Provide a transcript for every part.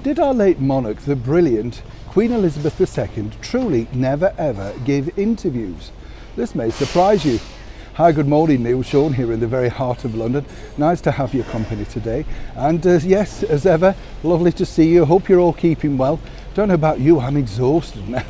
Did our late monarch, the brilliant Queen Elizabeth II, truly never ever give interviews? This may surprise you. Hi, good morning, Neil Sean here in the very heart of London. Nice to have your company today. And yes, as ever, lovely to see you. Hope you're all keeping well. Don't know about you, I'm exhausted now.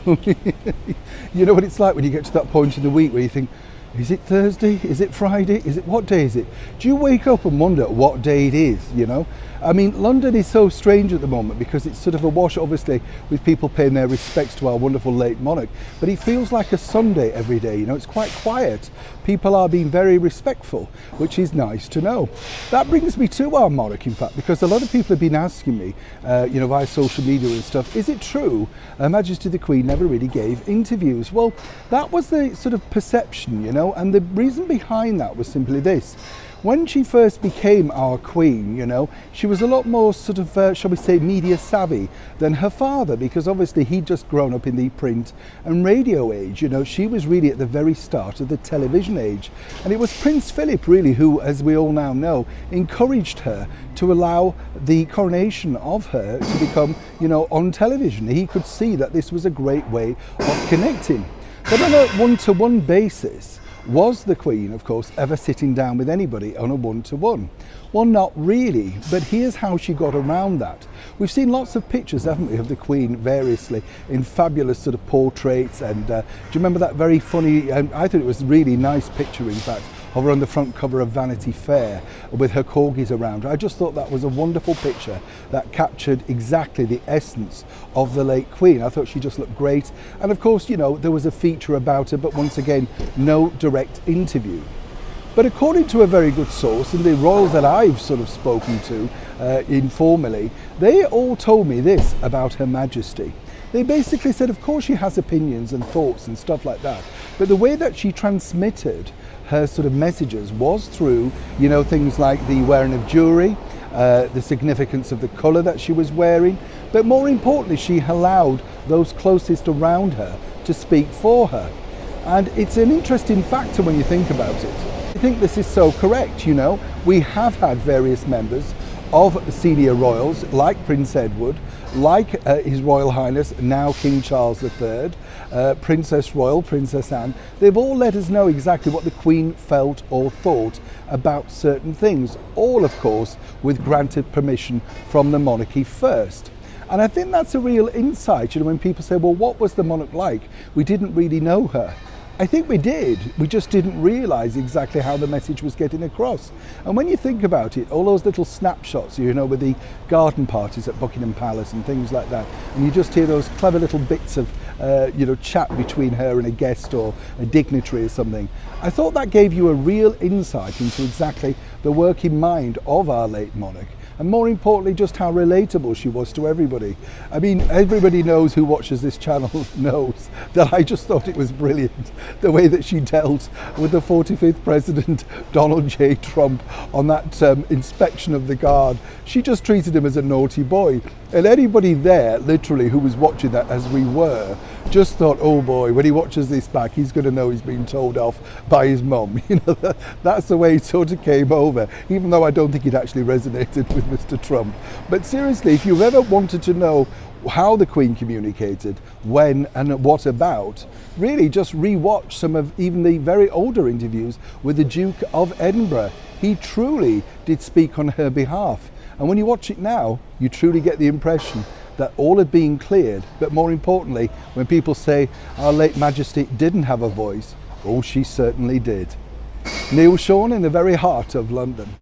You know what it's like when you get to that point in the week where you think, is it Thursday? Is it Friday? What day is it? Do you wake up and wonder what day it is, you know? I mean, London is so strange at the moment because it's sort of awash, obviously, with people paying their respects to our wonderful late monarch. But it feels like a Sunday every day, you know? It's quite quiet. People are being very respectful, which is nice to know. That brings me to our monarch, in fact, because a lot of people have been asking me, you know, via social media and stuff, is it true Her Majesty the Queen never really gave interviews? Well, that was the sort of perception, you know, and the reason behind that was simply this. When she first became our queen, you know, she was a lot more sort of, shall we say, media savvy than her father, because obviously he'd just grown up in the print and radio age. You know, she was really at the very start of the television age. And it was Prince Philip, really, who, as we all now know, encouraged her to allow the coronation of her to become, you know, on television. He could see that this was a great way of connecting. But on a one-to-one basis, was the Queen, of course, ever sitting down with anybody on a one-to-one? Well, not really, but here's how she got around that. We've seen lots of pictures, haven't we, of the Queen variously in fabulous sort of portraits, and do you remember that very funny, and I thought it was a really nice picture, in fact, of her on the front cover of Vanity Fair with her corgis around her. I just thought that was a wonderful picture that captured exactly the essence of the late Queen. I thought she just looked great. And of course, you know, there was a feature about her, but once again, no direct interview. But according to a very good source, and the royals that I've sort of spoken to informally, they all told me this about Her Majesty. They basically said, of course she has opinions and thoughts and stuff like that, but the way that she transmitted her sort of messages was through, you know, things like the wearing of jewellery, the significance of the colour that she was wearing, but more importantly, she allowed those closest around her to speak for her. And it's an interesting factor when you think about it. I think this is so correct, you know. We have had various members of senior royals, like Prince Edward, like His Royal Highness, now King Charles III, Princess Royal, Princess Anne. They've all let us know exactly what the Queen felt or thought about certain things, all of course with granted permission from the monarchy first. And I think that's a real insight, you know, when people say, well, what was the monarch like? We didn't really know her. I think we did. We just didn't realise exactly how the message was getting across. And when you think about it, all those little snapshots, you know, with the garden parties at Buckingham Palace and things like that, and you just hear those clever little bits of, you know, chat between her and a guest or a dignitary or something. I thought that gave you a real insight into exactly the working mind of our late monarch. And more importantly, just how relatable she was to everybody. I mean, everybody knows who watches this channel knows that I just thought it was brilliant, the way that she dealt with the 45th President, Donald J. Trump, on that inspection of the guard. She just treated him as a naughty boy. And anybody there, literally, who was watching that, as we were, just thought, oh boy, when he watches this back, he's going to know he's been told off by his mum. You know, that's the way it sort of came over, even though I don't think it actually resonated with Mr. Trump. But seriously, if you've ever wanted to know how the Queen communicated, when and what about, really just re-watch some of even the very older interviews with the Duke of Edinburgh. He truly did speak on her behalf. And when you watch it now, you truly get the impression that all had been cleared. But more importantly, when people say our late Majesty didn't have a voice, oh, she certainly did. Neil Sean in the very heart of London.